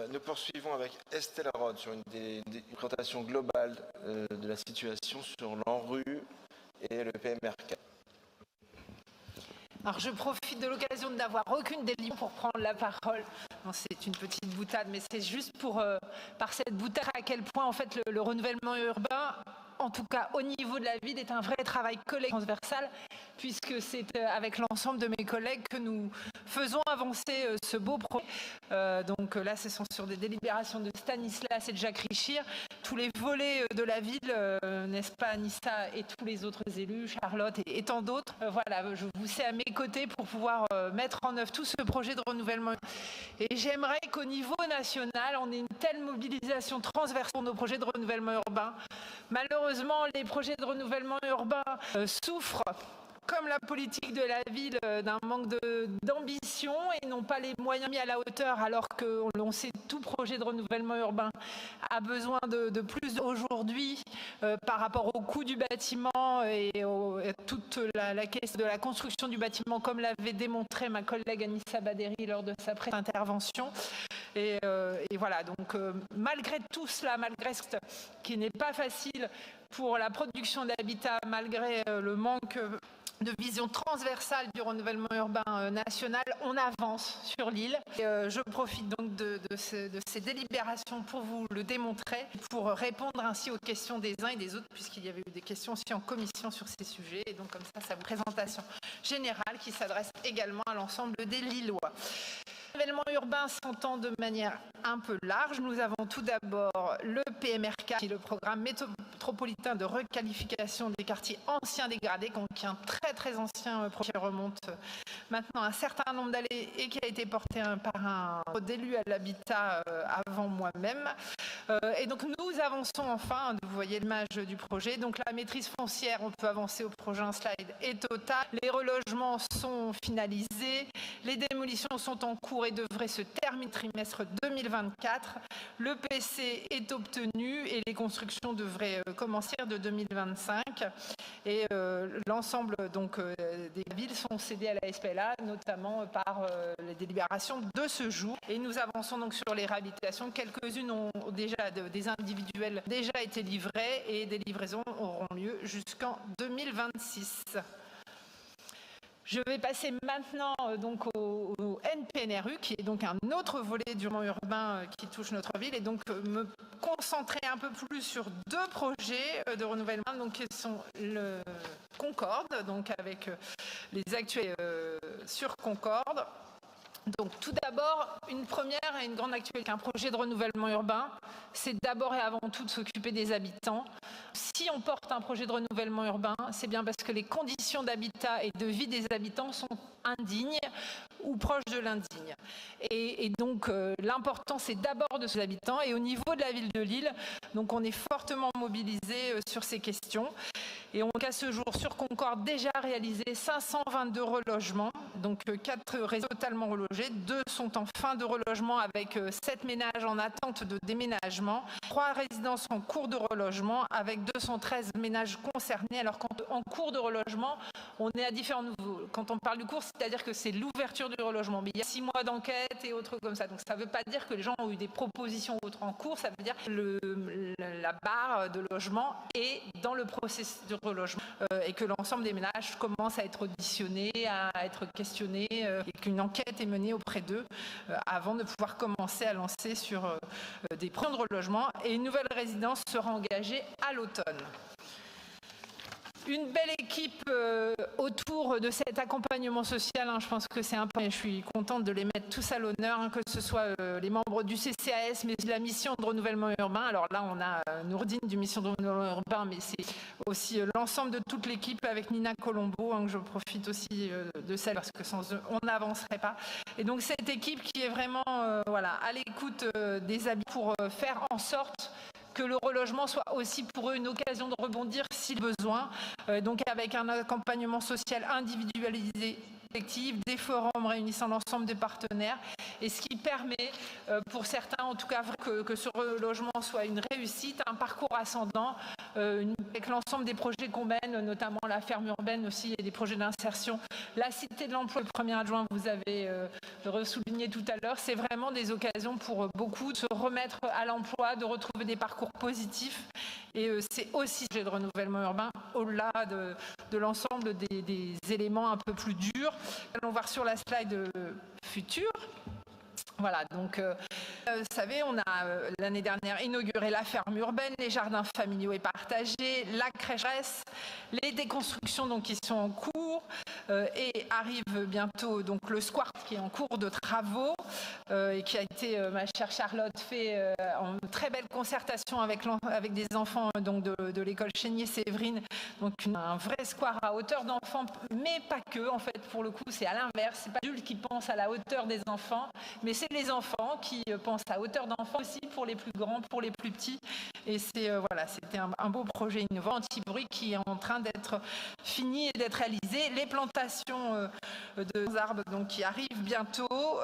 Nous poursuivons avec Estelle Rode sur une présentation globale de la situation sur l'ANRU et le PMR4. Alors je profite de l'occasion de n'avoir aucune délibération pour prendre la parole. C'est une petite boutade, mais c'est juste pour, par cette boutade, à quel point en fait le renouvellement urbain, en tout cas au niveau de la ville, est un vrai travail collectif transversal, puisque c'est avec l'ensemble de mes collègues que nous faisons avancer ce beau projet. Donc là, ce sont sur des délibérations de Stanislas et de Jacques Richir. Tous les volets de la ville, n'est-ce pas, Anissa et tous les autres élus, Charlotte et tant d'autres. Voilà, je vous sais à mes côtés pour pouvoir mettre en œuvre tout ce projet de renouvellement. Et j'aimerais qu'au niveau national, on ait une telle mobilisation transversale pour nos projets de renouvellement urbain. Malheureusement, les projets de renouvellement urbain souffrent, comme la politique de la ville, d'un manque d'ambition et n'ont pas les moyens mis à la hauteur, alors que l'on sait tout projet de renouvellement urbain a besoin de plus aujourd'hui par rapport au coût du bâtiment et à toute la question de la construction du bâtiment, comme l'avait démontré ma collègue Anissa Baderi lors de sa précédente intervention. Et voilà, donc malgré tout cela, malgré ce qui n'est pas facile pour la production d'habitat, malgré le manque de vision transversale du renouvellement urbain national, on avance sur l'île. Je profite donc de ces délibérations pour vous le démontrer, pour répondre ainsi aux questions des uns et des autres, puisqu'il y avait eu des questions aussi en commission sur ces sujets. Et donc comme ça vous présentation générale qui s'adresse également à l'ensemble des Lillois. Le renouvellement urbain s'entend de manière un peu large. Nous avons tout d'abord le PMR4, qui est le programme métropolitain de requalification des quartiers anciens dégradés, qui est un très ancien projet qui remonte maintenant un certain nombre d'années et qui a été porté par un d'élu à l'habitat avant moi-même. Et donc nous avançons enfin, vous voyez l'image du projet, donc la maîtrise foncière, on peut avancer au prochain slide, est totale. Les relogements sont finalisés, les démolitions sont en cours et devraient se terminer trimestre 2024. Le PC est obtenu et les constructions devraient commencer de 2025. Et l'ensemble donc des villes sont cédées à la SPLA, notamment par les délibérations de ce jour. Et nous avançons donc sur les réhabilitations. Quelques-unes ont déjà des individuels déjà été livrés et des livraisons auront lieu jusqu'en 2026. Je vais passer maintenant donc au NPNRU, qui est donc un autre volet du renouvellement urbain qui touche notre ville, et donc me concentrer un peu plus sur deux projets de renouvellement, donc qui sont le Concorde, donc avec les actuels sur Concorde. Donc tout d'abord, une première et une grande actualité. Un projet de renouvellement urbain, c'est d'abord et avant tout de s'occuper des habitants. Si on porte un projet de renouvellement urbain, c'est bien parce que les conditions d'habitat et de vie des habitants sont indignes ou proches de l'indigne. Et donc l'important, c'est d'abord de ces habitants. Et au niveau de la ville de Lille, donc on est fortement mobilisé sur ces questions. Et on a à ce jour sur Concorde déjà réalisé 522 relogements, donc 4 réseaux totalement relogés, 2 sont en fin de relogement avec 7 ménages en attente de déménagement, 3 résidences en cours de relogement avec 213 ménages concernés. Alors qu'en cours de relogement, on est à différents niveaux. Quand on parle du cours, c'est-à-dire que c'est l'ouverture du relogement. Mais il y a 6 mois d'enquête et autres comme ça. Donc ça ne veut pas dire que les gens ont eu des propositions ou autres en cours, ça veut dire que la barre de logement est dans le processus de relogement et que l'ensemble des ménages commencent à être auditionnés, à être questionnés et qu'une enquête est menée auprès d'eux avant de pouvoir commencer à lancer sur des plans de relogement, et une nouvelle résidence sera engagée à l'automne. Une belle équipe autour de cet accompagnement social, je pense que c'est important et je suis contente de les mettre tous à l'honneur, que ce soit les membres du CCAS, mais la mission de renouvellement urbain. Alors là, on a Nourdine du mission de renouvellement urbain, mais c'est aussi l'ensemble de toute l'équipe avec Nina Colombo, que je profite aussi de celle, parce que sans eux, on n'avancerait pas. Et donc cette équipe qui est vraiment à l'écoute des habitants pour faire en sorte que le relogement soit aussi pour eux une occasion de rebondir si besoin, donc avec un accompagnement social individualisé, collectif, des forums réunissant l'ensemble des partenaires, et ce qui permet pour certains en tout cas que ce relogement soit une réussite, un parcours ascendant avec l'ensemble des projets qu'on mène, notamment la ferme urbaine aussi et des projets d'insertion. La cité de l'emploi, le premier adjoint, vous avez ressouligné tout à l'heure, c'est vraiment des occasions pour beaucoup de se remettre à l'emploi, de retrouver des parcours positifs. Et c'est aussi un projet de renouvellement urbain au-delà de l'ensemble des éléments un peu plus durs. Allons voir sur la slide future. Voilà, donc vous savez, on a l'année dernière inauguré la ferme urbaine, les jardins familiaux et partagés, la crèche, les déconstructions donc, qui sont en cours et arrive bientôt donc, le square qui est en cours de travaux et qui a été, ma chère Charlotte, fait en très belle concertation avec des enfants donc, de l'école Chénier-Séverine, donc un vrai square à hauteur d'enfants, mais pas que, en fait, pour le coup, c'est à l'inverse, c'est pas les adultes qui pensent à la hauteur des enfants, mais c'est les enfants qui pensent à hauteur d'enfants aussi pour les plus grands, pour les plus petits. Et c'est voilà, c'était un beau projet innovant anti-bruit qui est en train d'être fini et d'être réalisé. Les plantations d'arbres donc qui arrivent bientôt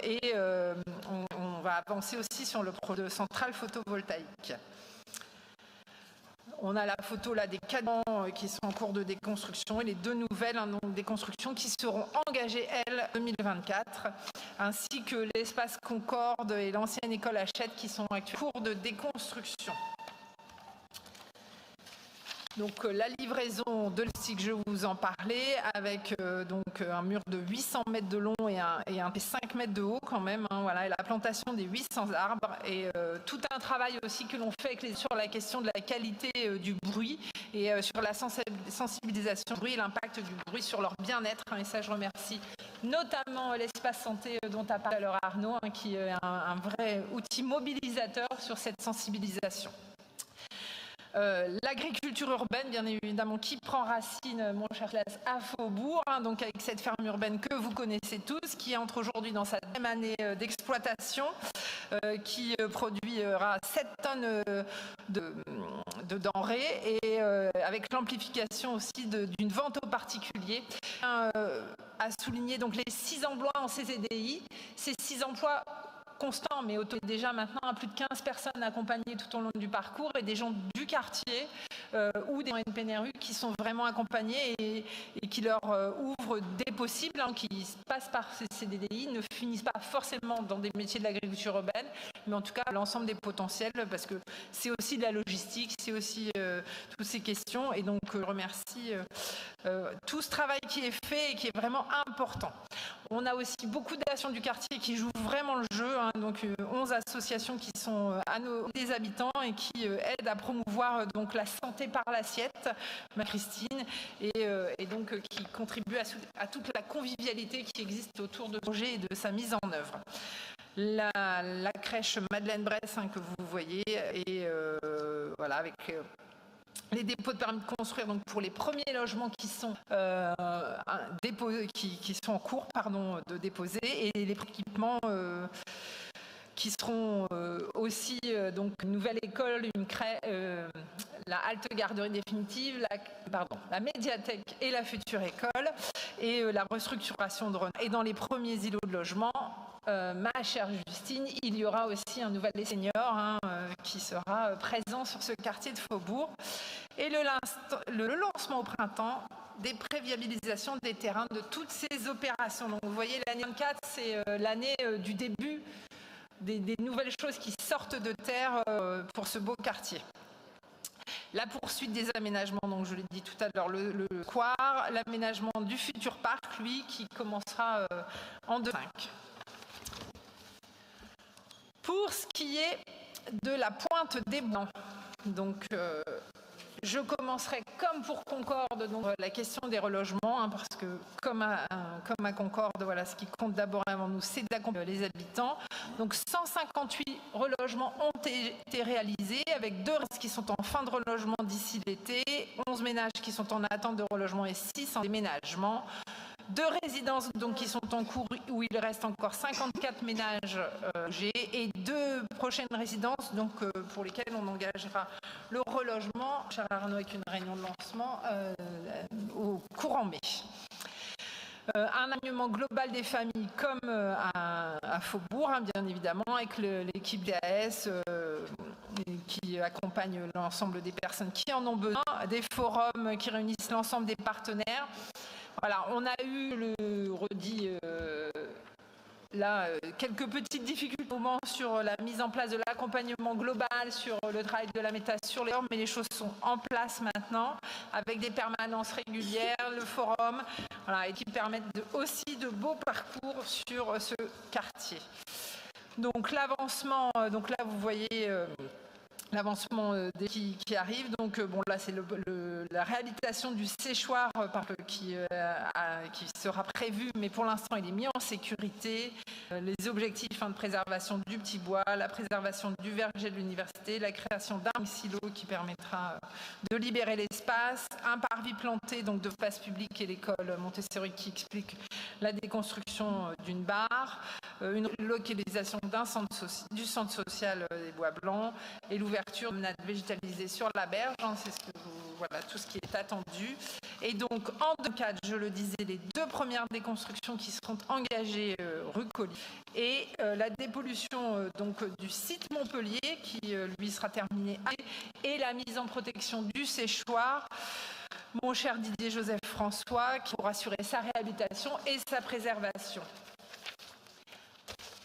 et on va avancer aussi sur le projet de centrale photovoltaïque. On a la photo là des 4 bancs qui sont en cours de déconstruction et les 2 nouvelles donc des constructions qui seront engagées, elles, 2024, ainsi que l'espace Concorde et l'ancienne école Hachette qui sont actuellement en cours de déconstruction. Donc la livraison de l'ICI que je vous en parlais, avec donc un mur de 800 mètres de long et un 5 mètres de haut quand même, hein, voilà, et la plantation des 800 arbres et tout un travail aussi que l'on fait sur la question de la qualité du bruit et sur la sensibilisation du bruit et l'impact du bruit sur leur bien-être, hein, et ça je remercie notamment l'espace santé dont a parlé alors Arnaud, hein, qui est un vrai outil mobilisateur sur cette sensibilisation. L'agriculture urbaine, bien évidemment, qui prend racine, mon cher Claes, à Faubourg, hein, donc avec cette ferme urbaine que vous connaissez tous, qui entre aujourd'hui dans sa deuxième année d'exploitation, qui produira 7 tonnes de denrées et avec l'amplification aussi d'une vente aux particuliers. À souligner donc les 6 emplois en CCDI, ces 6 emplois constant, mais déjà maintenant à plus de 15 personnes accompagnées tout au long du parcours et des gens du quartier ou des NPNRU qui sont vraiment accompagnés et qui leur ouvrent des possibles, hein, qui passent par ces CDDI, ne finissent pas forcément dans des métiers de l'agriculture urbaine, mais en tout cas l'ensemble des potentiels, parce que c'est aussi de la logistique, c'est aussi toutes ces questions, et donc je remercie tout ce travail qui est fait et qui est vraiment important. On a aussi beaucoup d'associations du quartier qui jouent vraiment le jeu, hein, donc 11 associations qui sont des habitants et qui aident à promouvoir donc la santé par l'assiette, ma Christine, et donc qui contribuent à toute la convivialité qui existe autour de ce projet et de sa mise en œuvre. La crèche Madeleine Bresse, hein, que vous voyez, et voilà, avec les dépôts de permis de construire donc pour les premiers logements qui sont qui sont en cours de déposer, et les équipements qui seront aussi donc une nouvelle école, une la halte garderie définitive, la médiathèque et la future école, et la restructuration de Renault. Et dans les premiers îlots de logement, ma chère Justine, il y aura aussi un nouvel senior, hein, qui sera présent sur ce quartier de Faubourg. Et le lancement au printemps des préviabilisations des terrains de toutes ces opérations. Donc vous voyez, l'année 24, c'est l'année du début des nouvelles choses qui sortent de terre pour ce beau quartier. La poursuite des aménagements, donc je l'ai dit tout à l'heure, le square, l'aménagement du futur parc, lui, qui commencera en 2025. Pour ce qui est de la pointe des Blancs, donc je commencerai comme pour Concorde, donc la question des relogements, hein, parce que comme à Concorde, voilà, ce qui compte d'abord avant nous, c'est d'accompagner les habitants. Donc 158 relogements ont été réalisés, avec 2 qui sont en fin de relogement d'ici l'été, 11 ménages qui sont en attente de relogement et 6 en déménagement. 2 résidences donc, qui sont en cours où il reste encore 54 ménages et 2 prochaines résidences donc, pour lesquelles on engagera le relogement, cher Arnaud, avec une réunion de lancement au courant mai. Un alignement global des familles comme à Faubourg, hein, bien évidemment, avec l'équipe DAS qui accompagne l'ensemble des personnes qui en ont besoin, des forums qui réunissent l'ensemble des partenaires. Voilà, on a eu quelques petites difficultés au moment sur la mise en place de l'accompagnement global, sur le travail de la méta sur les normes, mais les choses sont en place maintenant, avec des permanences régulières, le forum, voilà, et qui permettent aussi de beaux parcours sur ce quartier. Donc l'avancement, donc là vous voyez l'avancement qui arrive. Donc là c'est la réhabilitation du séchoir qui sera prévu, mais pour l'instant il est mis en sécurité. Les objectifs de préservation du petit bois, la préservation du verger de l'université, la création d'un silo qui permettra de libérer l'espace, un parvis planté donc de place publique et l'école Montessori qui explique la déconstruction d'une barre, une localisation du centre social des Bois Blancs et l'ouverture de promenade végétalisée sur la berge, c'est voilà, tout ce qui est attendu. Et donc en 2004, je le disais, les 2 premières déconstructions qui seront engagées rue Colly et la dépollution du site Montpellier qui lui sera terminée et la mise en protection du séchoir. Mon cher Didier Joseph François, qui pour assurer sa réhabilitation et sa préservation.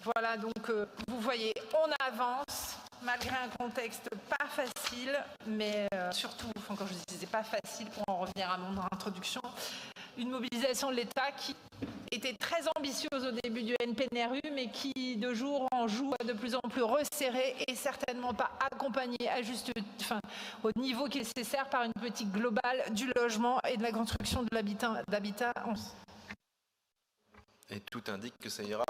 Voilà, donc vous voyez, on avance, malgré un contexte pas facile, mais surtout, quand je disais pas facile, pour en revenir à mon introduction, une mobilisation de l'État qui était très ambitieuse au début du NPNRU, mais qui de jour en jour est de plus en plus resserrée et certainement pas accompagnée au niveau qui est nécessaire par une politique globale du logement et de la construction de l'habitat. Et tout indique que ça ira